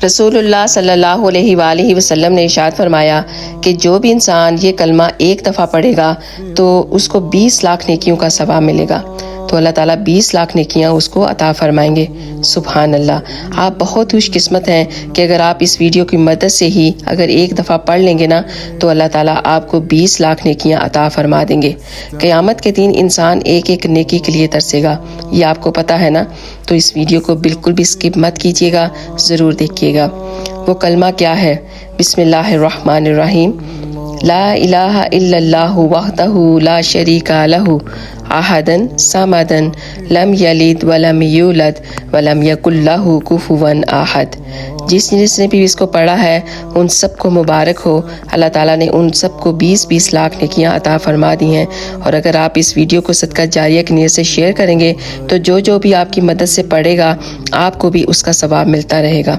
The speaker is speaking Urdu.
رسول اللہ صلی اللہ علیہ وآلہ وسلم نے ارشاد فرمایا کہ جو بھی انسان یہ کلمہ ایک دفعہ پڑھے گا تو اس کو 20 لاکھ نیکیوں کا ثواب ملے گا، تو اللہ تعالیٰ 20 لاکھ نیکیاں اس کو عطا فرمائیں گے۔ سبحان اللہ، آپ بہت خوش قسمت ہیں کہ اگر آپ اس ویڈیو کی مدد سے ہی اگر ایک دفعہ پڑھ لیں گے نا تو اللہ تعالیٰ آپ کو 20 لاکھ نیکیاں عطا فرما دیں گے۔ قیامت کے دن انسان ایک ایک نیکی کے لیے ترسے گا، یہ آپ کو پتہ ہے نا، تو اس ویڈیو کو بالکل بھی سکپ مت کیجیے گا، ضرور دیکھیے گا۔ وہ کلمہ کیا ہے؟ بسم اللہ الرحمن الرحیم، لا الہ الا اللہ وحدہ لا شریک لہ احدن صمدن لم یلد ولم یولد ولم یکن لہ کفوا احد۔ جس نے بھی اس کو پڑھا ہے ان سب کو مبارک ہو، اللہ تعالیٰ نے ان سب کو 20 لاکھ نیکیاں عطا فرما دی ہیں۔ اور اگر آپ اس ویڈیو کو صدقہ جاریہ کی نیت سے شیئر کریں گے تو جو بھی آپ کی مدد سے پڑھے گا آپ کو بھی اس کا ثواب ملتا رہے گا۔